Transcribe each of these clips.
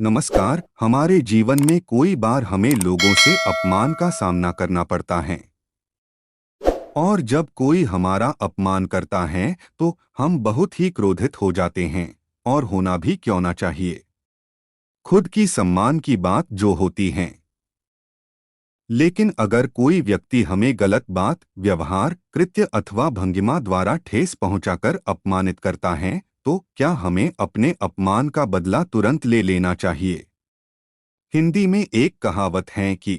नमस्कार। हमारे जीवन में कोई बार हमें लोगों से अपमान का सामना करना पड़ता है और जब कोई हमारा अपमान करता है तो हम बहुत ही क्रोधित हो जाते हैं और होना भी क्यों ना चाहिए। खुद की सम्मान की बात जो होती है। लेकिन अगर कोई व्यक्ति हमें गलत बात, व्यवहार, कृत्य अथवा भंगिमा द्वारा ठेस पहुंचाकर अपमानित करता है तो क्या हमें अपने अपमान का बदला तुरंत ले लेना चाहिए। हिंदी में एक कहावत है कि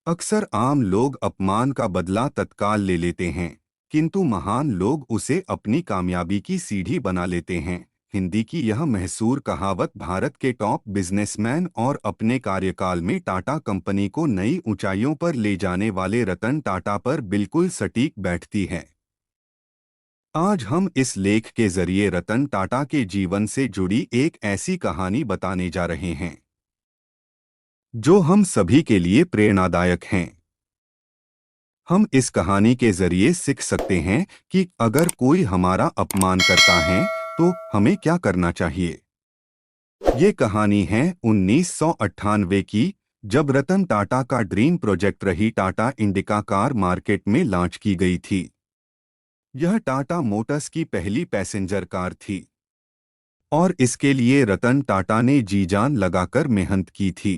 अक्सर आम लोग अपमान का बदला तत्काल ले लेते हैं, किंतु महान लोग उसे अपनी कामयाबी की सीढ़ी बना लेते हैं। हिंदी की यह मशहूर कहावत भारत के टॉप बिजनेसमैन और अपने कार्यकाल में टाटा कंपनी को नई ऊंचाइयों पर ले जाने वाले रतन टाटा पर बिल्कुल सटीक बैठती है। आज हम इस लेख के जरिए रतन टाटा के जीवन से जुड़ी एक ऐसी कहानी बताने जा रहे हैं जो हम सभी के लिए प्रेरणादायक हैं। हम इस कहानी के जरिए सीख सकते हैं कि अगर कोई हमारा अपमान करता है तो हमें क्या करना चाहिए। ये कहानी है 1998 की, जब रतन टाटा का ड्रीम प्रोजेक्ट रही टाटा इंडिका कार मार्केट में लॉन्च की गई थी। यह टाटा मोटर्स की पहली पैसेंजर कार थी और इसके लिए रतन टाटा ने जी जान लगाकर मेहनत की थी।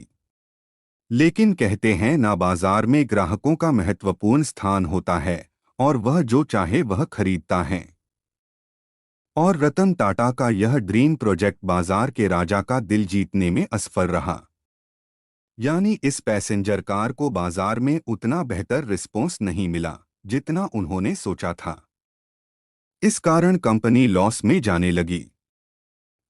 लेकिन कहते हैं ना, बाजार में ग्राहकों का महत्वपूर्ण स्थान होता है और वह जो चाहे वह खरीदता है। और रतन टाटा का यह ड्रीम प्रोजेक्ट बाजार के राजा का दिल जीतने में असफल रहा। यानी इस पैसेंजर कार को बाजार में उतना बेहतर रिस्पॉन्स नहीं मिला जितना उन्होंने सोचा था। इस कारण कंपनी लॉस में जाने लगी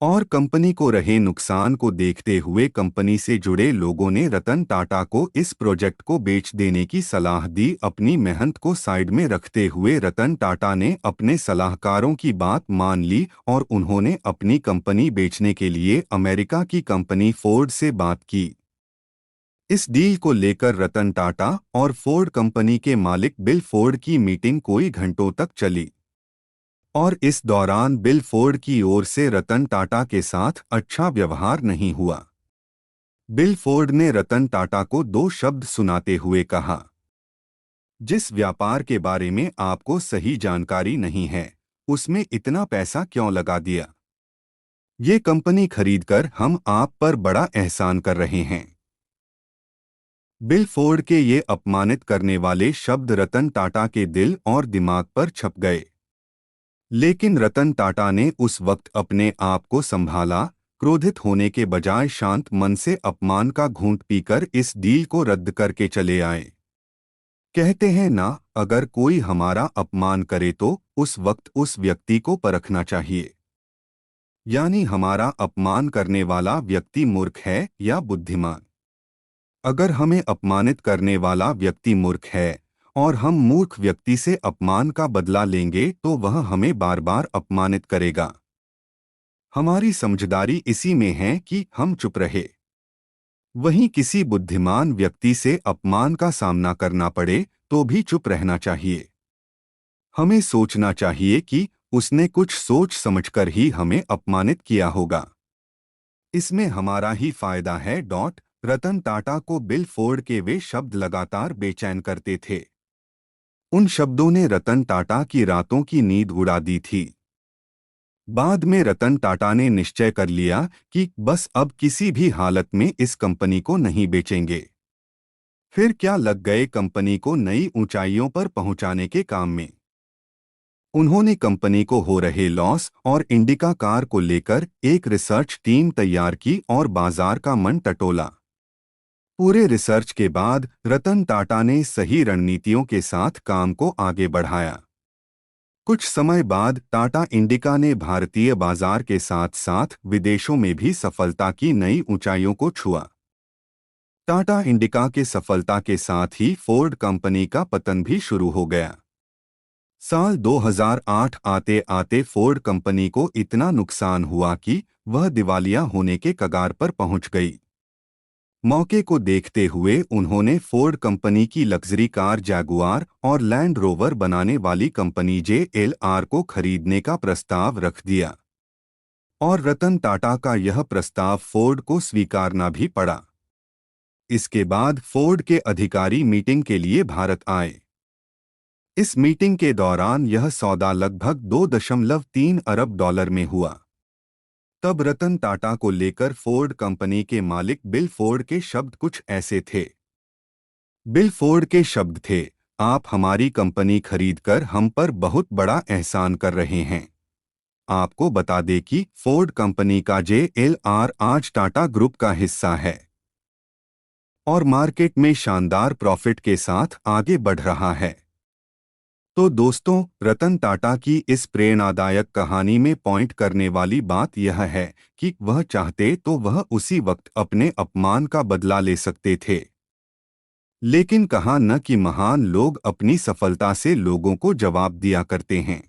और कंपनी को रहे नुकसान को देखते हुए कंपनी से जुड़े लोगों ने रतन टाटा को इस प्रोजेक्ट को बेच देने की सलाह दी। अपनी मेहनत को साइड में रखते हुए रतन टाटा ने अपने सलाहकारों की बात मान ली और उन्होंने अपनी कंपनी बेचने के लिए अमेरिका की कंपनी फोर्ड से बात की। इस डील को लेकर रतन टाटा और फोर्ड कंपनी के मालिक बिल फोर्ड की मीटिंग कई घंटों तक चली और इस दौरान बिल फोर्ड की ओर से रतन टाटा के साथ अच्छा व्यवहार नहीं हुआ। बिल फोर्ड ने रतन टाटा को दो शब्द सुनाते हुए कहा, जिस व्यापार के बारे में आपको सही जानकारी नहीं है उसमें इतना पैसा क्यों लगा दिया। ये कंपनी खरीदकर हम आप पर बड़ा एहसान कर रहे हैं। बिल फोर्ड के ये अपमानित करने वाले शब्द रतन टाटा के दिल और दिमाग पर छप गए। लेकिन रतन टाटा ने उस वक्त अपने आप को संभाला। क्रोधित होने के बजाय शांत मन से अपमान का घूंट पीकर इस डील को रद्द करके चले आए। कहते हैं ना, अगर कोई हमारा अपमान करे तो उस वक्त उस व्यक्ति को परखना चाहिए। यानी हमारा अपमान करने वाला व्यक्ति मूर्ख है या बुद्धिमान। अगर हमें अपमानित करने वाला व्यक्ति मूर्ख है और हम मूर्ख व्यक्ति से अपमान का बदला लेंगे तो वह हमें बार बार अपमानित करेगा। हमारी समझदारी इसी में है कि हम चुप रहे। वहीं किसी बुद्धिमान व्यक्ति से अपमान का सामना करना पड़े तो भी चुप रहना चाहिए। हमें सोचना चाहिए कि उसने कुछ सोच समझकर ही हमें अपमानित किया होगा। इसमें हमारा ही फायदा है। रतन टाटा को बिल फोर्ड के वे शब्द लगातार बेचैन करते थे। उन शब्दों ने रतन टाटा की रातों की नींद उड़ा दी थी। बाद में रतन टाटा ने निश्चय कर लिया कि बस अब किसी भी हालत में इस कंपनी को नहीं बेचेंगे। फिर क्या लग गए कंपनी को नई ऊंचाइयों पर पहुंचाने के काम में। उन्होंने कंपनी को हो रहे लॉस और इंडिका कार को लेकर एक रिसर्च टीम तैयार की और बाजार का मन टटोला। पूरे रिसर्च के बाद रतन टाटा ने सही रणनीतियों के साथ काम को आगे बढ़ाया। कुछ समय बाद टाटा इंडिका ने भारतीय बाजार के साथ साथ विदेशों में भी सफलता की नई ऊंचाइयों को छुआ। टाटा इंडिका के सफलता के साथ ही फोर्ड कंपनी का पतन भी शुरू हो गया। साल 2008 आते आते फोर्ड कंपनी को इतना नुकसान हुआ कि वह दिवालिया होने के कगार पर पहुंच गई। मौके को देखते हुए उन्होंने फोर्ड कंपनी की लग्जरी कार जैगुआर और लैंड रोवर बनाने वाली कंपनी JLR को खरीदने का प्रस्ताव रख दिया। और रतन टाटा का यह प्रस्ताव फोर्ड को स्वीकारना भी पड़ा। इसके बाद फोर्ड के अधिकारी मीटिंग के लिए भारत आए। इस मीटिंग के दौरान यह सौदा लगभग 2.3 अरब डॉलर में हुआ। तब रतन टाटा को लेकर फोर्ड कंपनी के मालिक बिल फोर्ड के शब्द कुछ ऐसे थे। बिल फोर्ड के शब्द थे, आप हमारी कंपनी खरीदकर हम पर बहुत बड़ा एहसान कर रहे हैं। आपको बता दें कि फोर्ड कंपनी का JLR आज टाटा ग्रुप का हिस्सा है और मार्केट में शानदार प्रॉफिट के साथ आगे बढ़ रहा है। तो दोस्तों, रतन टाटा की इस प्रेरणादायक कहानी में पॉइंट करने वाली बात यह है कि वह चाहते तो वह उसी वक्त अपने अपमान का बदला ले सकते थे। लेकिन कहा न कि महान लोग अपनी सफलता से लोगों को जवाब दिया करते हैं।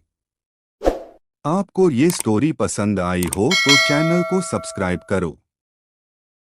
आपको ये स्टोरी पसंद आई हो तो चैनल को सब्सक्राइब करो।